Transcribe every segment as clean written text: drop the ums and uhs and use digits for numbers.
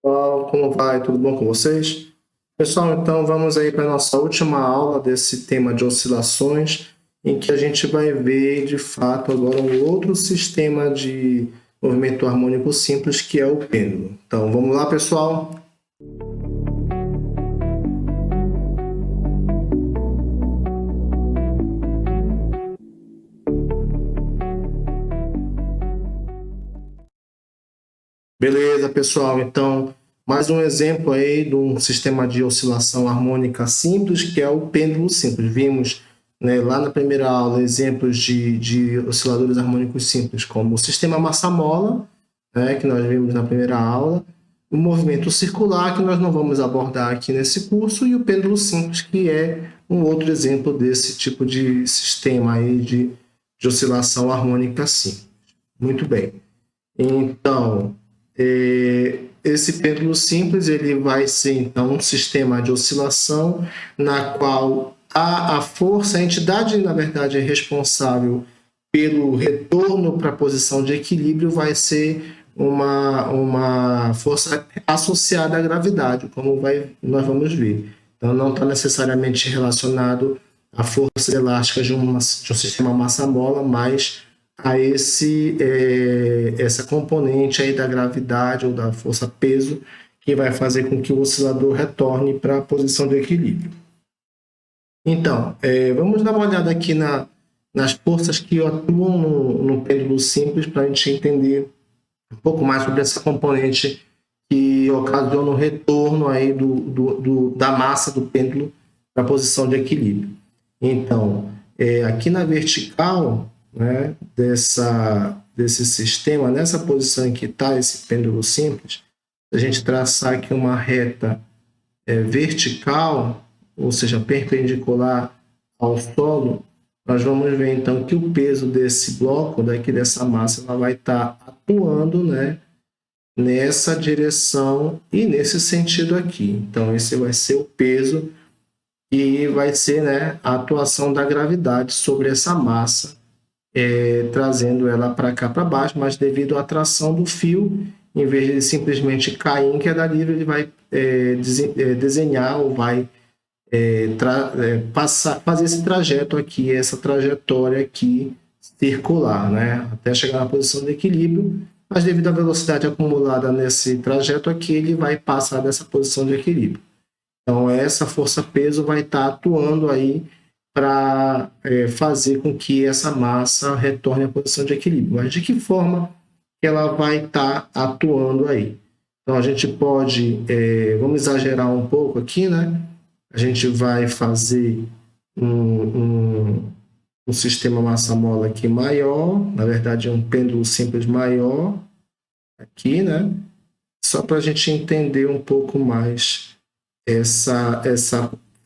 Pessoal, como vai? Tudo bom com vocês? Pessoal, então vamos aí para a nossa última aula desse tema de oscilações, em que a gente vai ver de fato agora um outro sistema de movimento harmônico simples, que é o pêndulo. Então vamos lá, pessoal? Beleza, pessoal. Então, mais um exemplo aí de um sistema de oscilação harmônica simples, que é o pêndulo simples. Vimos, né, lá na primeira aula exemplos de osciladores harmônicos simples, como o sistema massa-mola, né, que nós vimos na primeira aula, o movimento circular, que nós não vamos abordar aqui nesse curso, e o pêndulo simples, que é um outro exemplo desse tipo de sistema aí de oscilação harmônica simples. Muito bem. Então, esse pêndulo simples ele vai ser então um sistema de oscilação na qual a força, a entidade na verdade é responsável pelo retorno para a posição de equilíbrio vai ser uma força associada à gravidade, como nós vamos ver. Então não está necessariamente relacionado à força elástica de um sistema massa-mola, mas a essa componente aí da gravidade ou da força-peso que vai fazer com que o oscilador retorne para a posição de equilíbrio. Então, vamos dar uma olhada aqui nas forças que atuam no pêndulo simples para a gente entender um pouco mais sobre essa componente que ocasiona o retorno aí da massa do pêndulo para a posição de equilíbrio. Então, aqui na vertical, né, desse sistema, nessa posição em que está esse pêndulo simples, a gente traçar aqui uma reta vertical, ou seja, perpendicular ao solo, nós vamos ver então que o peso desse bloco, dessa massa, ela vai estar atuando, né, nessa direção e nesse sentido aqui. Então, esse vai ser o peso e vai ser, né, a atuação da gravidade sobre essa massa, trazendo ela para cá para baixo, mas devido à atração do fio, em vez de simplesmente cair em queda livre, ele vai desenhar ou vai fazer esse trajeto aqui, essa trajetória aqui circular, né, até chegar na posição de equilíbrio, mas devido à velocidade acumulada nesse trajeto aqui, ele vai passar dessa posição de equilíbrio. Então, essa força-peso vai estar atuando aí para fazer com que essa massa retorne à posição de equilíbrio. Mas de que forma que ela vai estar atuando aí? Então, a gente pode, vamos exagerar um pouco aqui, né? A gente vai fazer um sistema massa-mola aqui maior, na verdade é um pêndulo simples maior aqui, né? Só para a gente entender um pouco mais essa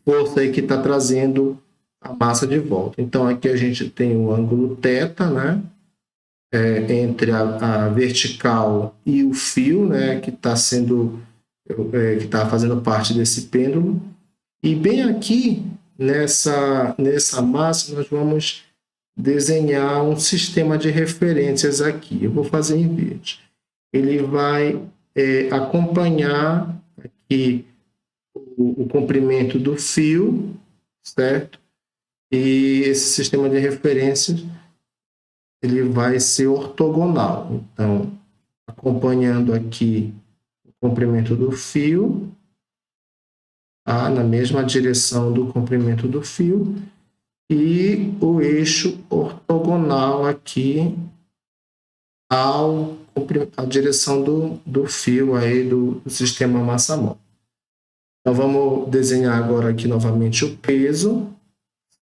força aí que está trazendo a massa de volta. Então, aqui a gente tem o ângulo θ, né? Entre a vertical e o fio, né? Que está que está fazendo parte desse pêndulo. E bem aqui, nessa massa, nós vamos desenhar um sistema de referências aqui. Eu vou fazer em verde. Ele vai acompanhar aqui o comprimento do fio, certo? E esse sistema de referências ele vai ser ortogonal. Então, acompanhando aqui o comprimento do fio, tá? Na mesma direção do comprimento do fio, e o eixo ortogonal aqui à direção do fio aí do sistema massa-mola. Então, vamos desenhar agora aqui novamente o peso,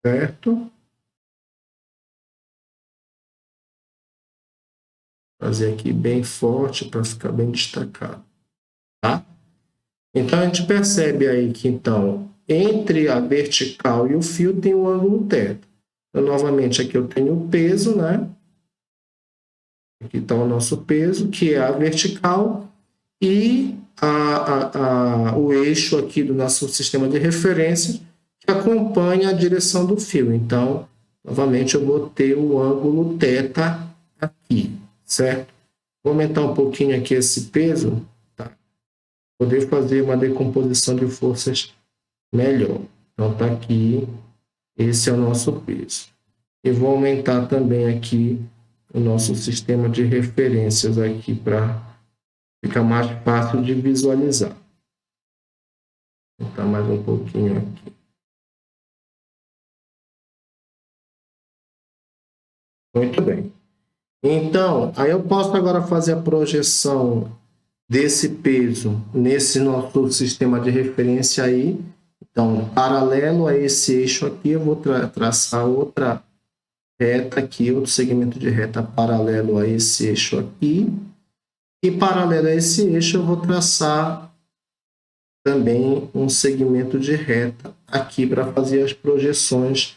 certo? Fazer aqui bem forte para ficar bem destacado, tá? Então, a gente percebe aí que, então, entre a vertical e o fio tem o ângulo θ. Então, novamente, aqui eu tenho o peso, né? Aqui está o nosso peso, que é a vertical, e o eixo aqui do nosso sistema de referência, que acompanha a direção do fio. Então, novamente, eu vou ter o ângulo θ aqui, certo? Vou aumentar um pouquinho aqui esse peso, tá? poder fazer uma decomposição de forças melhor. Então, está aqui, esse é o nosso peso. E vou aumentar também aqui o nosso sistema de referências aqui para ficar mais fácil de visualizar. Vou botar mais um pouquinho aqui. Muito bem. Então, aí eu posso agora fazer a projeção desse peso nesse nosso sistema de referência aí. Então, paralelo a esse eixo aqui, eu vou traçar outra reta aqui, outro segmento de reta paralelo a esse eixo aqui. E paralelo a esse eixo, eu vou traçar também um segmento de reta aqui para fazer as projeções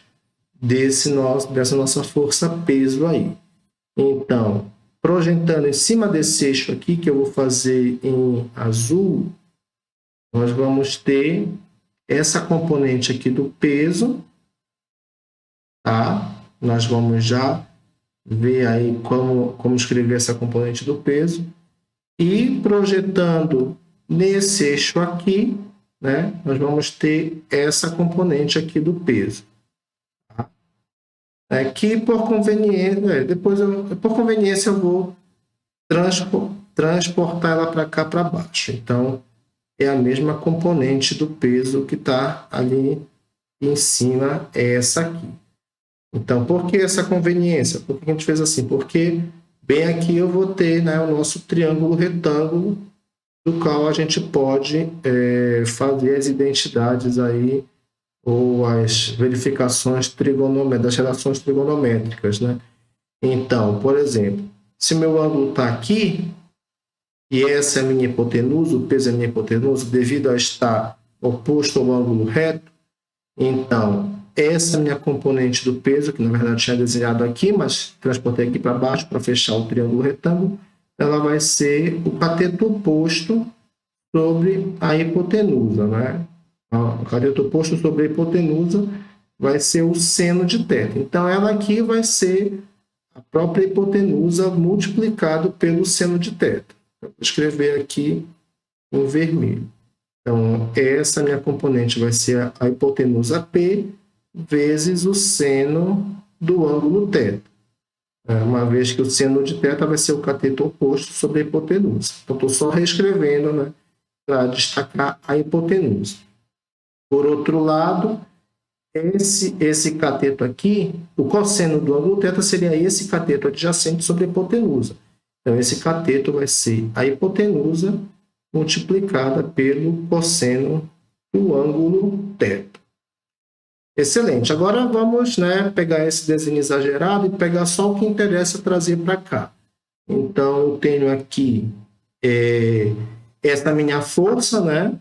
dessa nossa força peso aí. Então, projetando em cima desse eixo aqui, que eu vou fazer em azul, nós vamos ter essa componente aqui do peso, tá? Nós vamos já ver aí como escrever essa componente do peso. E projetando nesse eixo aqui, né, nós vamos ter essa componente aqui do peso. Tá? Que por conveniência, por conveniência eu vou transportar ela para cá para baixo. Então, é a mesma componente do peso que está ali em cima, é essa aqui. Então, por que essa conveniência? Por que a gente fez assim? Porque bem aqui eu vou ter, né, o nosso triângulo retângulo, do qual a gente pode fazer as identidades aí, ou as verificações das relações trigonométricas, né? Então, por exemplo, se meu ângulo está aqui, e essa é a minha hipotenusa, o peso é a minha hipotenusa, devido a estar oposto ao ângulo reto, então, essa é a minha componente do peso, que na verdade tinha desenhado aqui, mas transportei aqui para baixo para fechar o triângulo retângulo, ela vai ser o cateto oposto sobre a hipotenusa, né? O cateto oposto sobre a hipotenusa vai ser o seno de θ. Então, ela aqui vai ser a própria hipotenusa multiplicado pelo seno de θ. Vou escrever aqui em vermelho. Então, essa minha componente vai ser a hipotenusa P vezes o seno do ângulo θ. Uma vez que o seno de θ vai ser o cateto oposto sobre a hipotenusa. Então, estou só reescrevendo, né, para destacar a hipotenusa. Por outro lado, esse cateto aqui, o cosseno do ângulo θ seria esse cateto adjacente sobre a hipotenusa. Então, esse cateto vai ser a hipotenusa multiplicada pelo cosseno do ângulo θ. Excelente. Agora vamos, né, pegar esse desenho exagerado e pegar só o que interessa trazer para cá. Então, eu tenho aqui essa minha força, né,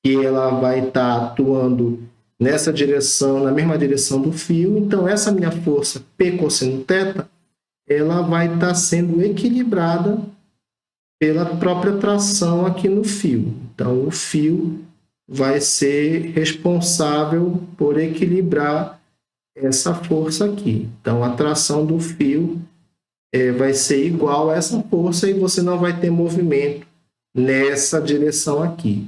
que ela vai estar atuando nessa direção, na mesma direção do fio. Então, essa minha força P cosseno θ, ela vai estar sendo equilibrada pela própria tração aqui no fio. Então, o fio vai ser responsável por equilibrar essa força aqui. Então, a tração do fio vai ser igual a essa força e você não vai ter movimento nessa direção aqui.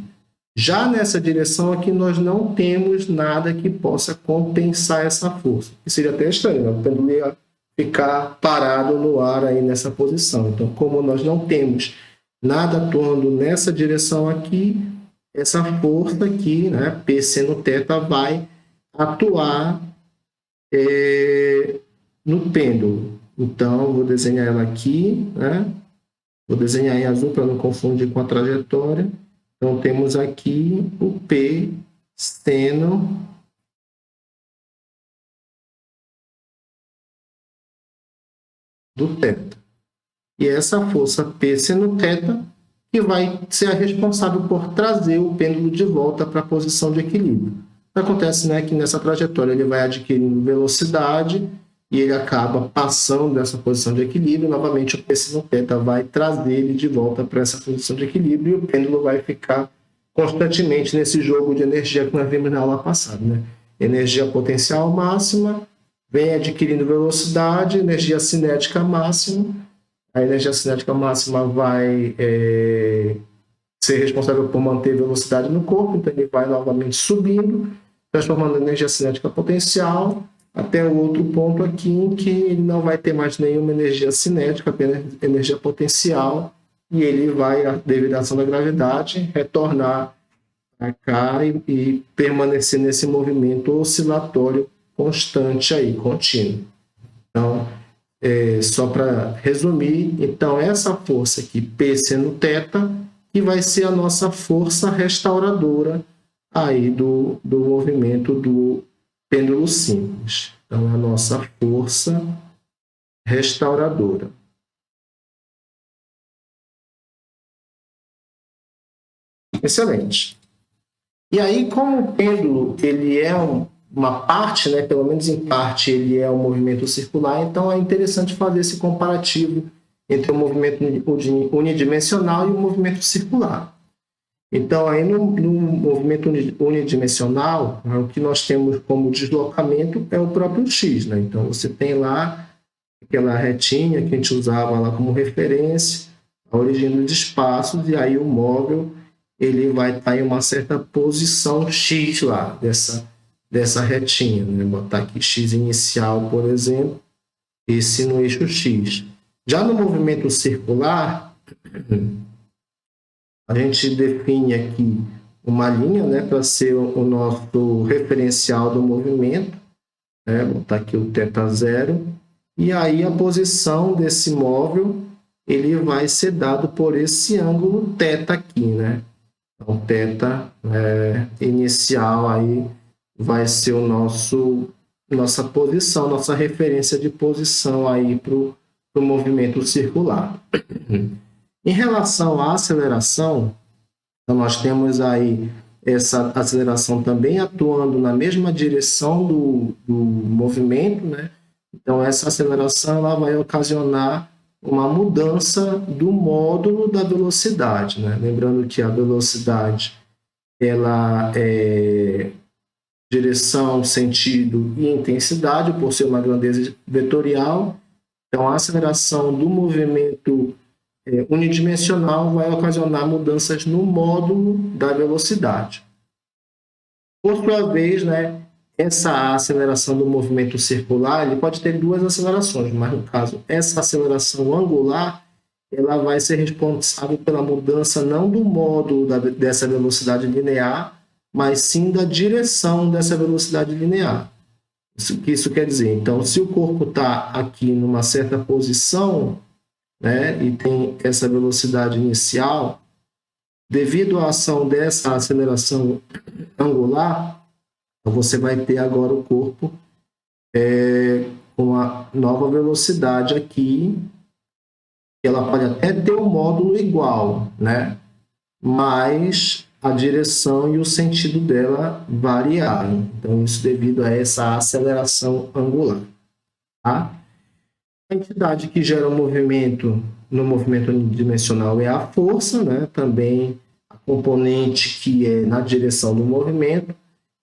Já nessa direção aqui, nós não temos nada que possa compensar essa força. Que seria até estranho, né? O pêndulo ia ficar parado no ar aí nessa posição. Então, como nós não temos nada atuando nessa direção aqui, essa força aqui, né, P seno θ, vai atuar no pêndulo. Então, vou desenhar ela aqui, né? Vou desenhar em azul para não confundir com a trajetória. Então, temos aqui o P seno do θ. E essa força P seno θ que vai ser a responsável por trazer o pêndulo de volta para a posição de equilíbrio. O que acontece, né, que nessa trajetória ele vai adquirindo velocidade e ele acaba passando dessa posição de equilíbrio. Novamente, o P seno θ vai trazer ele de volta para essa posição de equilíbrio e o pêndulo vai ficar constantemente nesse jogo de energia que nós vimos na aula passada, né? Energia potencial máxima, vem adquirindo velocidade, energia cinética máxima. A energia cinética máxima vai ser responsável por manter a velocidade no corpo, então ele vai novamente subindo, transformando a energia cinética potencial até o outro ponto aqui em que ele não vai ter mais nenhuma energia cinética, apenas energia potencial, e ele vai, devido à ação da gravidade, retornar para cá e permanecer nesse movimento oscilatório constante aí, contínuo. Então, só para resumir, então essa força aqui, P sendo θ, que vai ser a nossa força restauradora aí do movimento do pêndulo simples. Então, é a nossa força restauradora. Excelente. E aí, como o pêndulo ele é uma parte, né, pelo menos em parte, ele é um movimento circular, então é interessante fazer esse comparativo entre o movimento unidimensional e o movimento circular. Então, aí no movimento unidimensional, o que nós temos como deslocamento é o próprio x, né? Então, você tem lá aquela retinha que a gente usava lá como referência, a origem dos espaços, e aí o móvel ele vai estar em uma certa posição x lá, dessa retinha, né? Botar aqui x inicial, por exemplo, esse no eixo x. Já no movimento circular, a gente define aqui uma linha, né, para ser o nosso referencial do movimento, né? Botar aqui o θ0, e aí a posição desse móvel ele vai ser dado por esse ângulo θ aqui, né? Então, θ inicial aí vai ser nossa posição, nossa referência de posição aí para o movimento circular. Em relação à aceleração, então nós temos aí essa aceleração também atuando na mesma direção do movimento, né? Então, essa aceleração ela vai ocasionar uma mudança do módulo da velocidade, né? Lembrando que a velocidade ela é direção, sentido e intensidade, por ser uma grandeza vetorial. Então, a aceleração do movimento unidimensional vai ocasionar mudanças no módulo da velocidade. Por sua vez, né, essa aceleração do movimento circular ele pode ter duas acelerações, mas no caso, essa aceleração angular ela vai ser responsável pela mudança não do módulo dessa velocidade linear, mas sim da direção dessa velocidade linear. Isso quer dizer, então, se o corpo está aqui numa certa posição, né, e tem essa velocidade inicial, devido à ação dessa aceleração angular, você vai ter agora o corpo com uma nova velocidade aqui, ela pode até ter um módulo igual, né, mas a direção e o sentido dela variaram. Então, isso devido a essa aceleração angular. Tá? A entidade que gera o movimento no movimento unidimensional é a força, né? Também a componente que é na direção do movimento.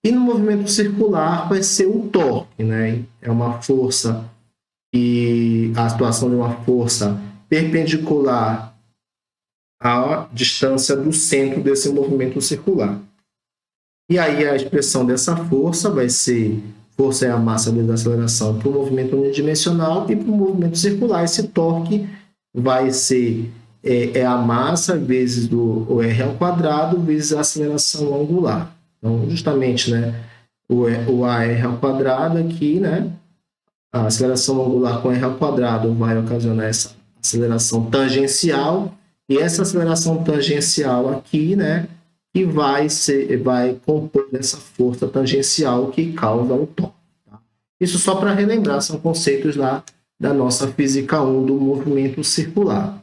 E no movimento circular vai ser o torque, né? É uma força e a situação de uma força perpendicular à distância do centro desse movimento circular. E aí a expressão dessa força vai ser força é a massa vezes a aceleração para o movimento unidimensional e para o movimento circular. Esse torque vai ser a massa vezes o R ao quadrado vezes a aceleração angular. Então, justamente, né, o AR ao quadrado aqui, né, a aceleração angular com R ao quadrado vai ocasionar essa aceleração tangencial, e essa aceleração tangencial aqui, né, que vai compor essa força tangencial que causa o torque. Tá? Isso só para relembrar, são conceitos lá da nossa física 1 do movimento circular.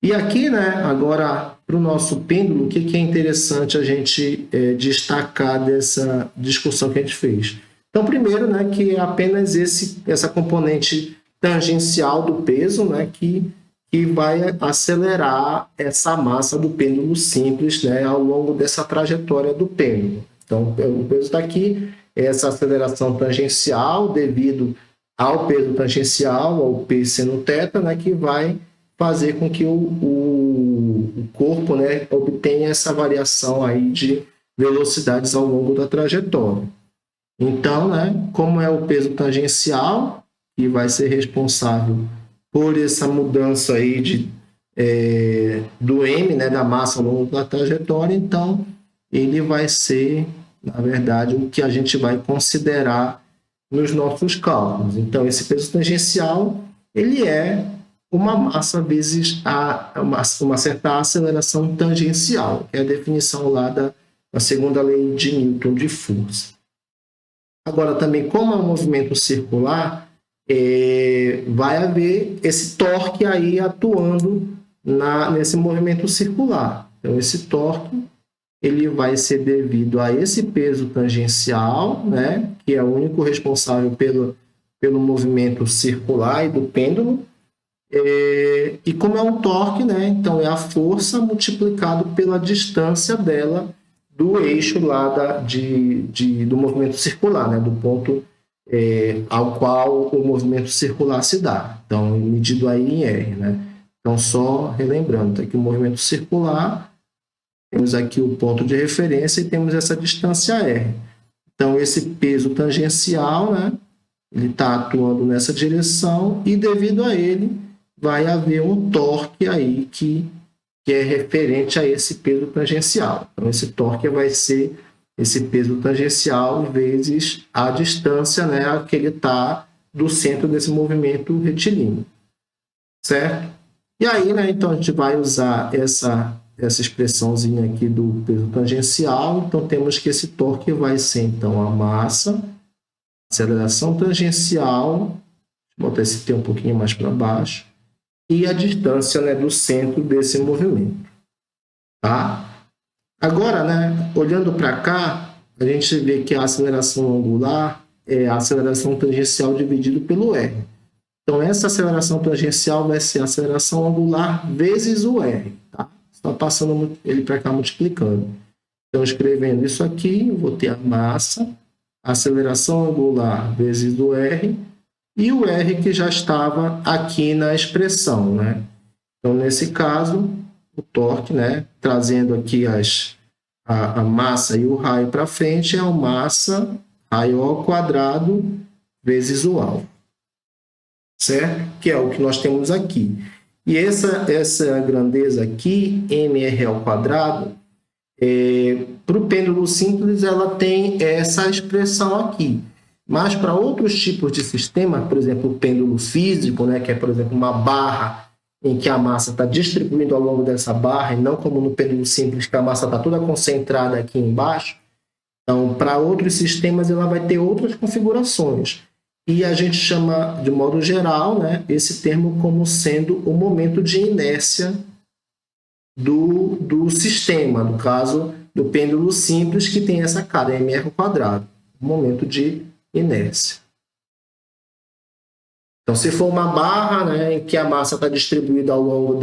E aqui, né, agora, para o nosso pêndulo, o que é interessante a gente destacar dessa discussão que a gente fez? Então, primeiro, né, que é apenas essa componente tangencial do peso, né, que vai acelerar essa massa do pêndulo simples, né, ao longo dessa trajetória do pêndulo. Então, o peso está aqui, essa aceleração tangencial devido ao peso tangencial, ao P seno θ, né, que vai fazer com que o o corpo, né, obtenha essa variação aí de velocidades ao longo da trajetória. Então, né, como é o peso tangencial, que vai ser responsável por essa mudança aí do m, né, da massa ao longo da trajetória, então ele vai ser, na verdade, o que a gente vai considerar nos nossos cálculos. Então, esse peso tangencial, ele é uma massa vezes uma certa aceleração tangencial, que é a definição lá da segunda lei de Newton de força. Agora, também, como é um movimento circular, vai haver esse torque aí atuando nesse movimento circular. Então, esse torque ele vai ser devido a esse peso tangencial, né, que é o único responsável pelo movimento circular e do pêndulo. E como é um torque, né, então é a força multiplicado pela distância dela do eixo lá do movimento circular, né, do ponto ao qual o movimento circular se dá. Então, medido aí em R, né? Então, só relembrando, aqui o movimento circular, temos aqui o ponto de referência e temos essa distância R. Então, esse peso tangencial, né, ele está atuando nessa direção e, devido a ele, vai haver um torque aí que é referente a esse peso tangencial. Então, esse torque vai ser esse peso tangencial vezes a distância, né, que ele está do centro desse movimento retilíneo, certo? E aí, né, então a gente vai usar essa expressãozinha aqui do peso tangencial. Então, temos que esse torque vai ser, então, a massa, aceleração tangencial, vou botar esse T um pouquinho mais para baixo, e a distância, né, do centro desse movimento. Tá? Agora, né, olhando para cá, a gente vê que a aceleração angular é a aceleração tangencial dividido pelo R. Então, essa aceleração tangencial vai ser a aceleração angular vezes o R. Tá? Só passando ele para cá, multiplicando. Então, escrevendo isso aqui, eu vou ter a massa, a aceleração angular vezes o R, e o R que já estava aqui na expressão, né? Então, nesse caso, o torque, né, trazendo aqui a massa e o raio para frente, é o massa raio ao quadrado vezes o alvo, certo? Que é o que nós temos aqui. E essa grandeza aqui, mr ao quadrado, para o pêndulo simples, ela tem essa expressão aqui. Mas para outros tipos de sistema, por exemplo, o pêndulo físico, né, que é, por exemplo, uma barra em que a massa está distribuindo ao longo dessa barra, e não como no pêndulo simples, que a massa está toda concentrada aqui embaixo. Então, para outros sistemas, ela vai ter outras configurações. E a gente chama, de modo geral, né, esse termo como sendo o momento de inércia do sistema, no caso do pêndulo simples, que tem essa cara, mr ao quadrado, o momento de inércia. Então, se for uma barra, né, em que a massa está distribuída ao longo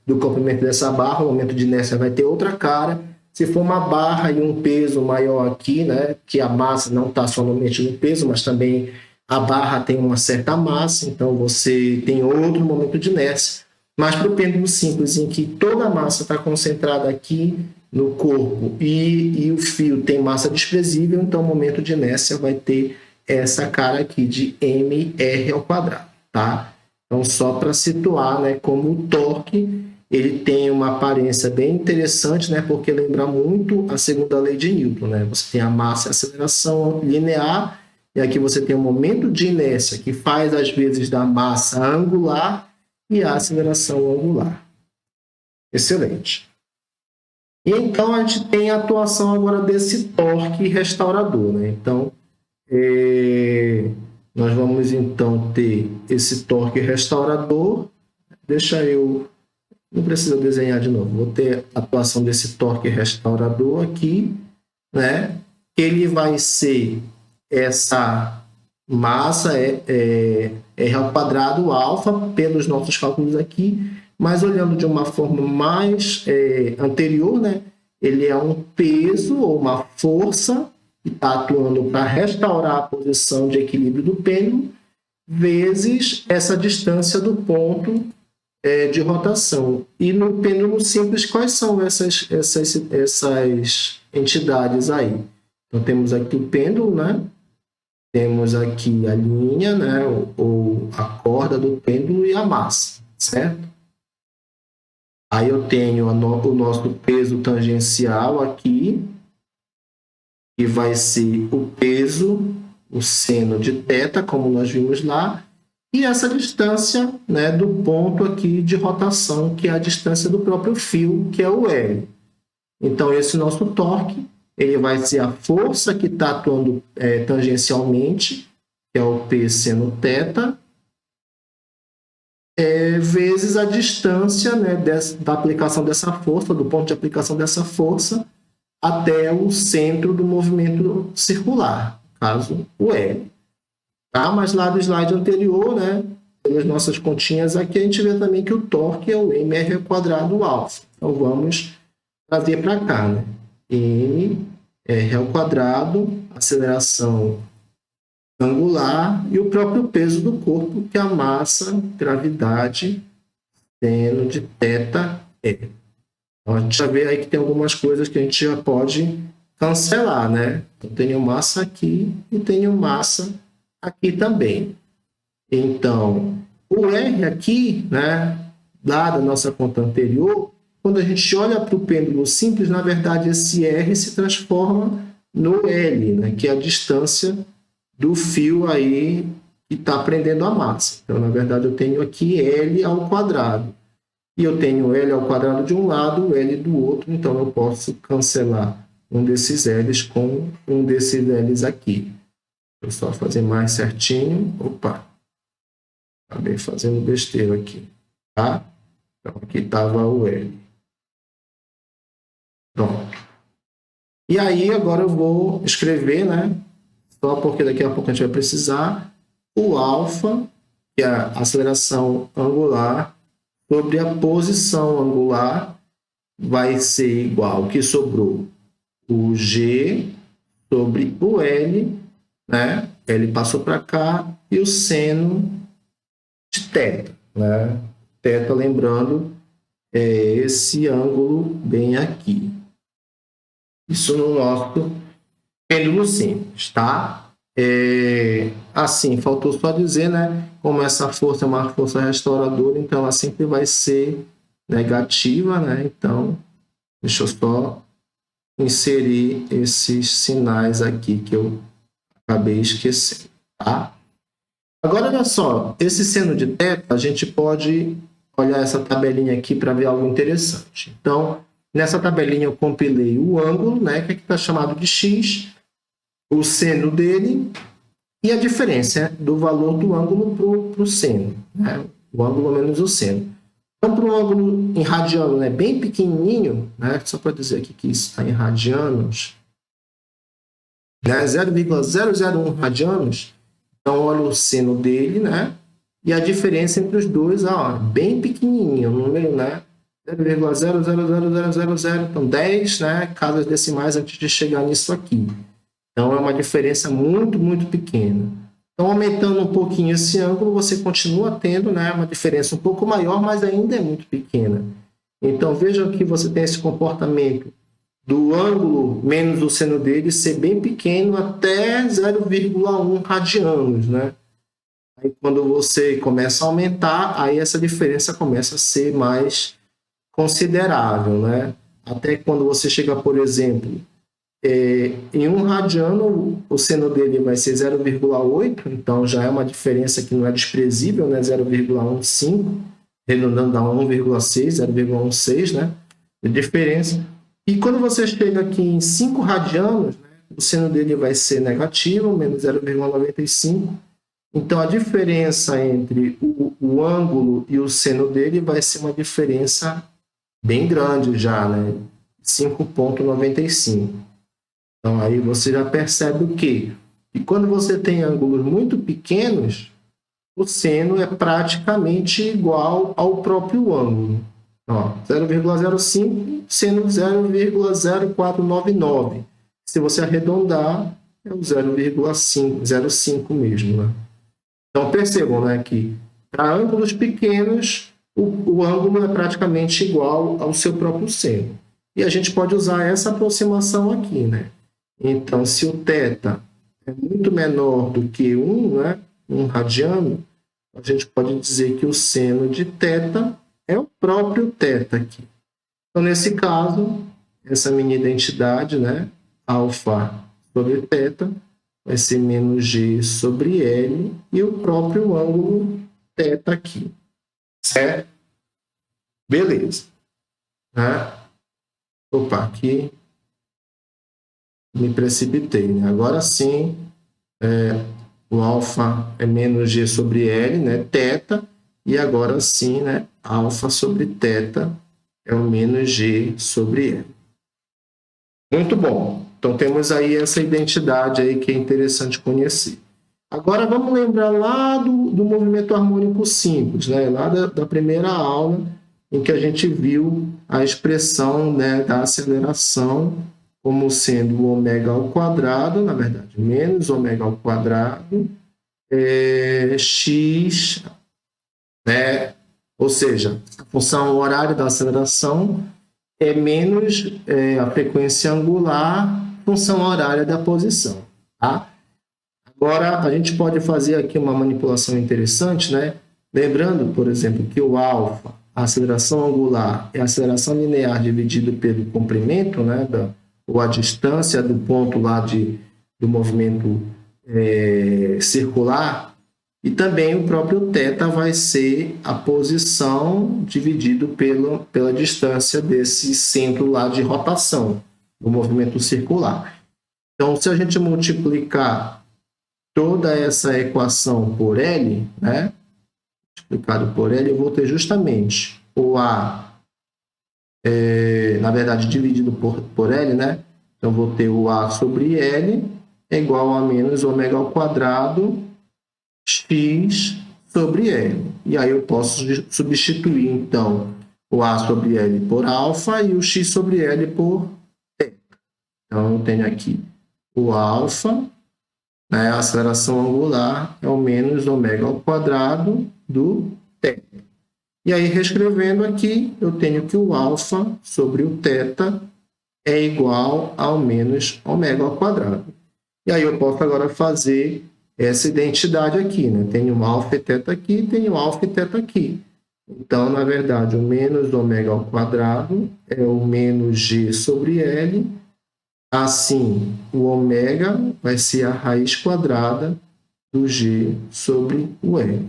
do comprimento dessa barra, o momento de inércia vai ter outra cara. Se for uma barra e um peso maior aqui, né, que a massa não está somente no peso, mas também a barra tem uma certa massa, então você tem outro momento de inércia. Mas para o pêndulo simples, em que toda a massa está concentrada aqui no corpo e o fio tem massa desprezível, então o momento de inércia vai ter essa cara aqui de mr ao quadrado, tá? Então, só para situar, né, como o torque, ele tem uma aparência bem interessante, né, porque lembra muito a segunda lei de Newton, né? Você tem a massa e a aceleração linear, e aqui você tem o momento de inércia, que faz as vezes da massa angular e a aceleração angular. Excelente. E então, a gente tem a atuação agora desse torque restaurador, né? Então, nós vamos então ter esse torque restaurador. Deixa eu... Não precisa desenhar de novo. Vou ter a atuação desse torque restaurador aqui, né? Ele vai ser essa massa R ao quadrado alfa, pelos nossos cálculos aqui, mas olhando de uma forma mais anterior, né? Ele é um peso ou uma força que está atuando para restaurar a posição de equilíbrio do pêndulo, vezes essa distância do ponto de rotação. E no pêndulo simples, quais são essas entidades aí? Então, temos aqui o pêndulo, né? Temos aqui a linha, né? Ou a corda do pêndulo e a massa, certo? Aí eu tenho o nosso peso tangencial aqui, que vai ser o peso, o seno de θ, como nós vimos lá, e essa distância, né, do ponto aqui de rotação, que é a distância do próprio fio, que é o L. Então, esse nosso torque, ele vai ser a força que está atuando tangencialmente, que é o P seno θ, vezes a distância, né, da aplicação dessa força, do ponto de aplicação dessa força, até o centro do movimento circular, no caso, o L. Tá? Mas lá do slide anterior, né, pelas nossas continhas aqui, a gente vê também que o torque é o mr ao quadrado alfa. Então, vamos trazer para cá, né? mr ao quadrado, aceleração angular e o próprio peso do corpo, que é a massa, gravidade, seno de θ é. Então, a gente já vê aí que tem algumas coisas que a gente já pode cancelar, né? Eu tenho massa aqui e tenho massa aqui também. Então, o R aqui, né, dada a nossa conta anterior, quando a gente olha para o pêndulo simples, na verdade, esse R se transforma no L, né, que é a distância do fio aí que está prendendo a massa. Então, na verdade, eu tenho aqui L ao quadrado. E eu tenho L ao quadrado de um lado, L do outro, então eu posso cancelar um desses L's com um desses L's aqui. Vou só fazer mais certinho. Opa! Acabei fazendo besteira aqui. Tá? Então, aqui estava o L. Pronto. E aí, agora eu vou escrever, né? Só porque daqui a pouco a gente vai precisar, o alfa, que é a aceleração angular, sobre a posição angular, vai ser igual ao que sobrou o G sobre o L, né? L passou para cá, e o seno de θ, né? Θ, lembrando, é esse ângulo bem aqui. Isso no nosso pêndulo simples, tá? Assim, faltou só dizer, né? Como essa força é uma força restauradora, então ela sempre vai ser negativa, né? Então, deixa eu só inserir esses sinais aqui que eu acabei esquecendo, tá? Agora, olha só, esse seno de θ, a gente pode olhar essa tabelinha aqui para ver algo interessante. Então, nessa tabelinha eu compilei o ângulo, né? Que aqui está chamado de x, o seno dele e a diferença do valor do ângulo para o seno, né? O ângulo menos o seno. Então, para o ângulo em radiano, né, bem pequenininho, né, só para dizer aqui que isso está em radianos, né, 0,001 radianos, então olha o seno dele, né, e a diferença entre os dois, ó, bem pequenininho, o número, né, 0,000000, então 10, né, casas decimais antes de chegar nisso aqui. Então, é uma diferença muito, muito pequena. Então, aumentando um pouquinho esse ângulo, você continua tendo, né, uma diferença um pouco maior, mas ainda é muito pequena. Então, vejam que você tem esse comportamento do ângulo menos o seno dele ser bem pequeno até 0,1 radianos, né? Aí, quando você começa a aumentar, aí essa diferença começa a ser mais considerável, né? Até quando você chega, por exemplo, em 1 radiano, o seno dele vai ser 0,8, então já é uma diferença que não é desprezível, né? 0,15, arredondando a 1,6, 0,16, né? De diferença. E quando você chega aqui em 5 radianos, né, o seno dele vai ser negativo, menos 0,95. Então, a diferença entre o ângulo e o seno dele vai ser uma diferença bem grande já, né? 5,95. Então, aí você já percebe o quê? E quando você tem ângulos muito pequenos, o seno é praticamente igual ao próprio ângulo. 0,05, seno 0,0499. Se você arredondar, é o 0,05 mesmo, né? Então, percebam, né, que para ângulos pequenos, o ângulo é praticamente igual ao seu próprio seno. E a gente pode usar essa aproximação aqui, né? Então, se o θ é muito menor do que 1, né? 1 radiano, a gente pode dizer que o seno de θ é o próprio θ aqui. Então, nesse caso, essa minha identidade, né? Alfa sobre θ vai ser menos g sobre L e o próprio ângulo θ aqui. Certo? Beleza. Né? Opa, aqui me precipitei, né? Agora sim, o alfa é menos g sobre L, né? Θ, e agora sim, né? Alfa sobre θ é o menos g sobre L. Muito bom. Então temos aí essa identidade aí que é interessante conhecer. Agora vamos lembrar lá do movimento harmônico simples, né? Lá da primeira aula, em que a gente viu a expressão, né, da aceleração como sendo o ômega ao quadrado, na verdade, menos ômega ao quadrado, x, né? Ou seja, a função horária da aceleração é menos a frequência angular, função horária da posição, tá? Agora, a gente pode fazer aqui uma manipulação interessante, né? Lembrando, por exemplo, que o alfa, a aceleração angular, é a aceleração linear dividido pelo comprimento, né? Ou a distância do ponto lá do movimento circular. E também o próprio θ vai ser a posição dividido pela distância desse centro lá de rotação do movimento circular. Então, se a gente multiplicar toda essa equação por L, né? Multiplicado por L, eu vou ter justamente o A, na verdade, dividido por L, né? Então, vou ter o A sobre L é igual a menos ômega ao quadrado x sobre L. E aí eu posso substituir, então, o A sobre L por alfa e o x sobre L por θ. Então, eu tenho aqui o alfa, né, a aceleração angular é o menos ômega ao quadrado do θ. E aí, reescrevendo aqui, eu tenho que o alfa sobre o θ é igual ao menos ômega ao quadrado. E aí eu posso agora fazer essa identidade aqui, né? Tenho alfa e θ aqui, tenho alfa e θ aqui. Então, na verdade, o menos ômega ao quadrado é o menos g sobre L. Assim, o ômega vai ser a raiz quadrada do g sobre o L.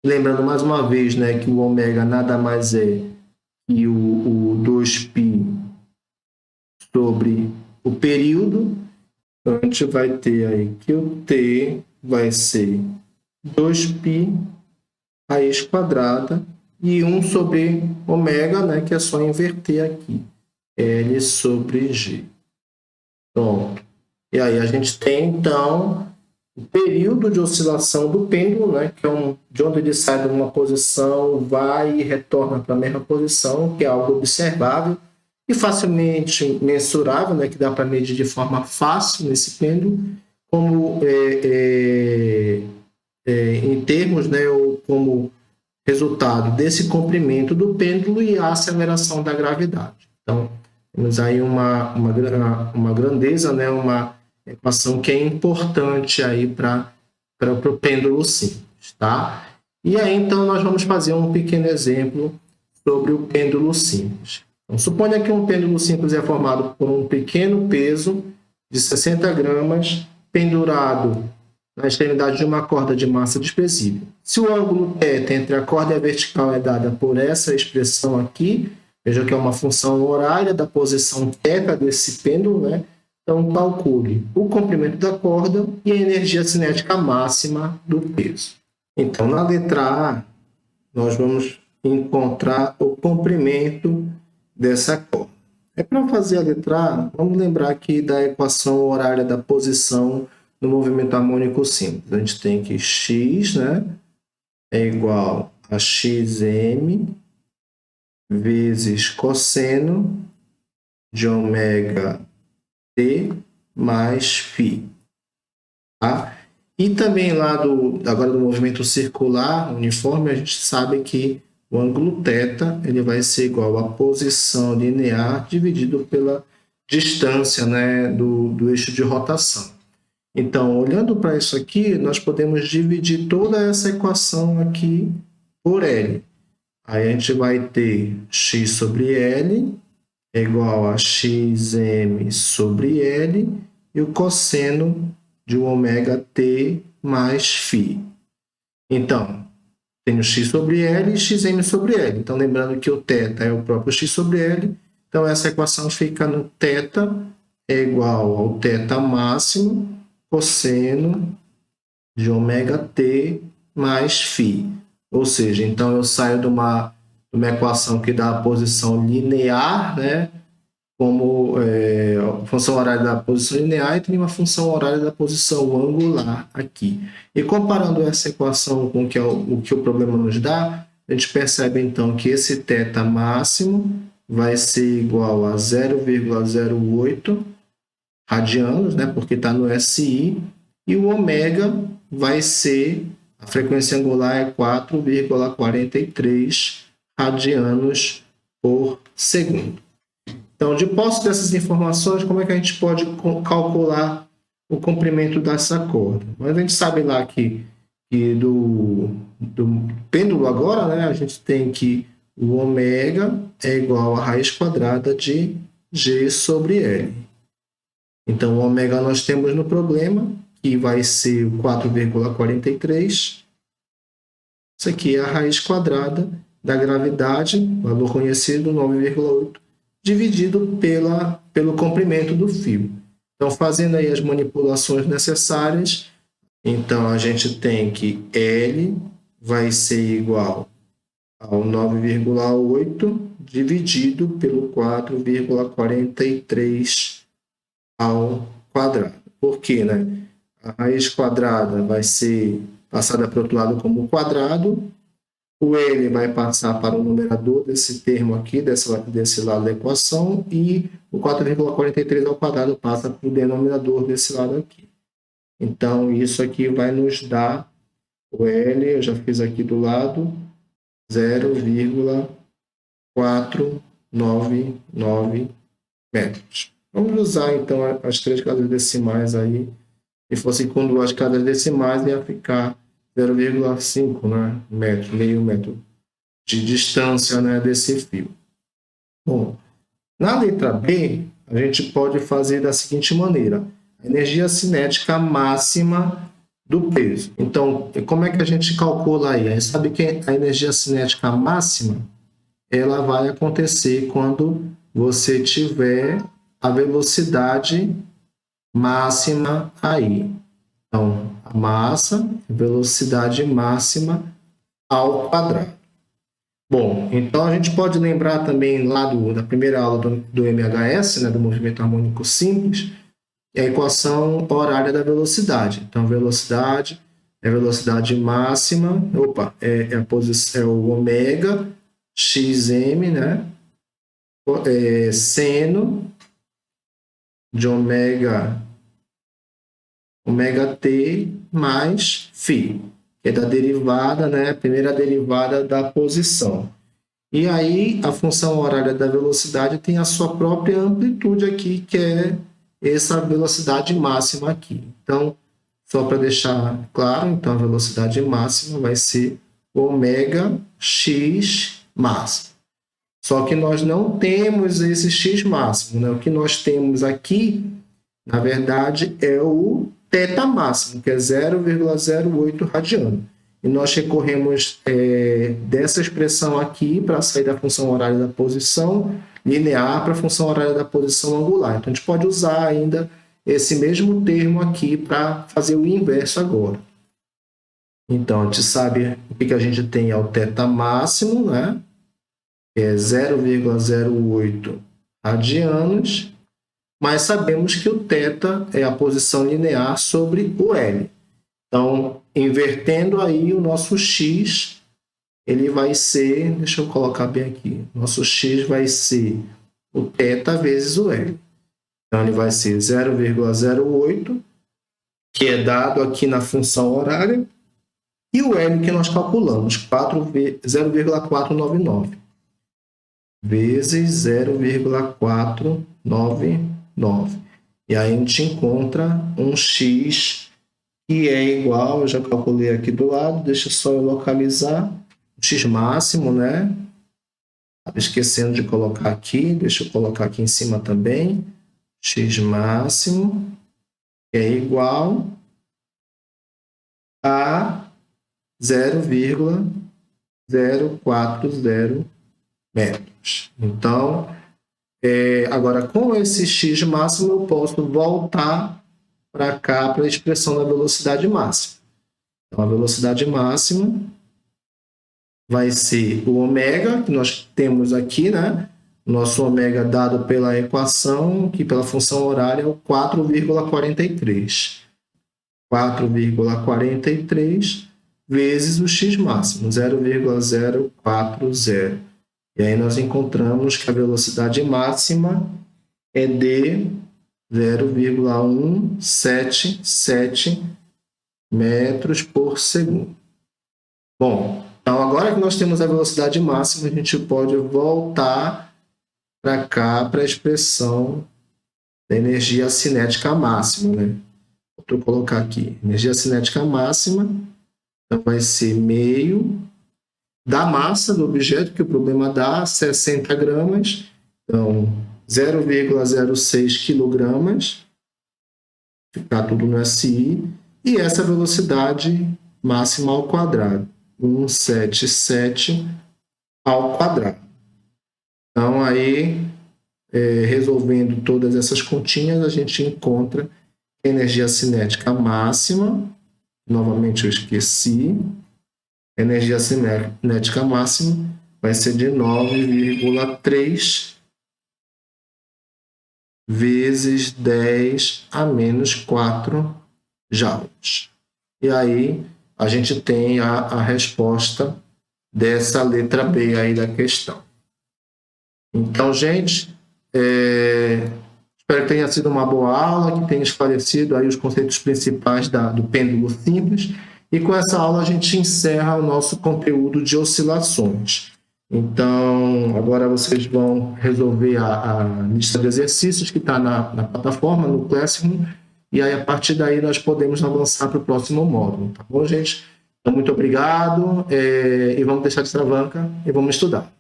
Lembrando mais uma vez, né, que o ômega nada mais é que o 2π sobre o período. Então, a gente vai ter aí que o t vai ser 2π raiz quadrada e 1 sobre ômega, né, que é só inverter aqui, L sobre G. Pronto. E aí a gente tem, então, o período de oscilação do pêndulo, né, que é de onde ele sai de uma posição, vai e retorna para a mesma posição, que é algo observável e facilmente mensurável, né, que dá para medir de forma fácil nesse pêndulo, como em termos, né, ou como resultado desse comprimento do pêndulo e a aceleração da gravidade. Então, temos aí uma grandeza, né, uma equação que é importante aí para o pêndulo simples, tá? E aí, então, nós vamos fazer um pequeno exemplo sobre o pêndulo simples. Então, suponha que um pêndulo simples é formado por um pequeno peso de 60 gramas pendurado na extremidade de uma corda de massa desprezível. Se o ângulo θ entre a corda e a vertical é dada por essa expressão aqui, veja que é uma função horária da posição θ desse pêndulo, né? Então, calcule o comprimento da corda e a energia cinética máxima do peso. Então, na letra A, nós vamos encontrar o comprimento dessa corda. Para fazer a letra A, vamos lembrar aqui da equação horária da posição no movimento harmônico simples. A gente tem que x, né, é igual a xm vezes cosseno de ômega t mais φ. Tá? E também lá agora do movimento circular uniforme, a gente sabe que o ângulo θ ele vai ser igual à posição linear dividido pela distância, né, do eixo de rotação. Então, olhando para isso aqui, nós podemos dividir toda essa equação aqui por L. Aí a gente vai ter x sobre L é igual a xm sobre L e o cosseno de ômega t mais φ. Então, tenho x sobre L e xm sobre L. Então, lembrando que o θ é o próprio x sobre L. Então, essa equação fica no θ é igual ao θ máximo cosseno de ômega t mais φ. Ou seja, então eu saio de uma equação que dá a posição linear, né, como função horária da posição linear, e tem uma função horária da posição angular aqui. E comparando essa equação com o que o problema nos dá, a gente percebe então que esse θ máximo vai ser igual a 0,08 radianos, né, porque está no SI, e o ômega vai ser, a frequência angular é 4,43 radianos por segundo. Então, de posse dessas informações, como é que a gente pode calcular o comprimento dessa corda? Mas a gente sabe lá que do pêndulo agora, né, a gente tem que o ômega é igual a raiz quadrada de G sobre L. Então, o ômega nós temos no problema, que vai ser 4,43. Isso aqui é a raiz quadrada da gravidade, valor conhecido, 9,8, dividido pelo comprimento do fio. Então, fazendo aí as manipulações necessárias, então a gente tem que L vai ser igual ao 9,8 dividido pelo 4,43 ao quadrado. Por quê, né? A raiz quadrada vai ser passada para o outro lado como quadrado, o L vai passar para o numerador desse termo aqui, desse lado da equação, e o 4,43 ao quadrado passa para o denominador desse lado aqui. Então, isso aqui vai nos dar o L, eu já fiz aqui do lado, 0,499 metros. Vamos usar, então, as três casas decimais aí. Se fosse com duas casas decimais, ia ficar 0,5, né, metro, meio metro de distância, né, desse fio. Bom, na letra B, a gente pode fazer da seguinte maneira: a energia cinética máxima do peso. Então, como é que a gente calcula aí? A gente sabe que a energia cinética máxima ela vai acontecer quando você tiver a velocidade máxima aí. Então, a massa, velocidade máxima ao quadrado. Bom, então a gente pode lembrar também lá da primeira aula do MHS, né, do movimento harmônico simples, é a equação horária da velocidade. Então, velocidade é a velocidade máxima, é o ômega xm, né, seno de ômega t mais φ, que é da derivada, né, a primeira derivada da posição. E aí, a função horária da velocidade tem a sua própria amplitude aqui, que é essa velocidade máxima aqui. Então, só para deixar claro, então a velocidade máxima vai ser ômega x máximo. Só que nós não temos esse x máximo, né? O que nós temos aqui, na verdade, é o θ máximo, que é 0,08 radiano. E nós recorremos dessa expressão aqui para sair da função horária da posição linear para a função horária da posição angular. Então, a gente pode usar ainda esse mesmo termo aqui para fazer o inverso agora. Então, a gente sabe o que a gente tem é o θ máximo, né? Que é 0,08 radianos, mas sabemos que o θ é a posição linear sobre o L. Então, invertendo aí o nosso x, ele vai ser, deixa eu colocar bem aqui, nosso x vai ser o θ vezes o L. Então, ele vai ser 0,08, que é dado aqui na função horária, E o L que nós calculamos, 0,499 vezes 0,499. E aí a gente encontra um x que é igual, eu já calculei aqui do lado, deixa só eu localizar, o x máximo, né? Estava esquecendo de colocar aqui, deixa eu colocar aqui em cima também. X máximo é igual a 0,040 metros. Então, agora com esse x máximo eu posso voltar para cá para a expressão da velocidade máxima. Então, a velocidade máxima vai ser o ômega, que nós temos aqui, né? Nosso ômega dado pela equação, que pela função horária é o 4,43. 4,43 vezes o x máximo, 0,040. E aí nós encontramos que a velocidade máxima é de 0,177 metros por segundo. Bom, então agora que nós temos a velocidade máxima, a gente pode voltar para cá, para a expressão da energia cinética máxima, né? Vou colocar aqui, energia cinética máxima, então vai ser meio da massa do objeto, que o problema dá 60 gramas, então 0,06 quilogramas, ficar tudo no SI, e essa velocidade máxima ao quadrado, 177 ao quadrado. Então, aí, resolvendo todas essas continhas, a gente encontra a energia cinética máxima, novamente eu esqueci, a energia cinética máxima vai ser de 9,3 vezes 10 a menos 4 joules. E aí a gente tem a resposta dessa letra B aí da questão. Então, gente, espero que tenha sido uma boa aula, que tenha esclarecido aí os conceitos principais do pêndulo simples. E com essa aula a gente encerra o nosso conteúdo de oscilações. Então, agora vocês vão resolver a lista de exercícios que está na plataforma, no Classroom, e aí a partir daí nós podemos avançar para o próximo módulo, tá bom, gente? Então, muito obrigado, e vamos deixar de travanca e vamos estudar.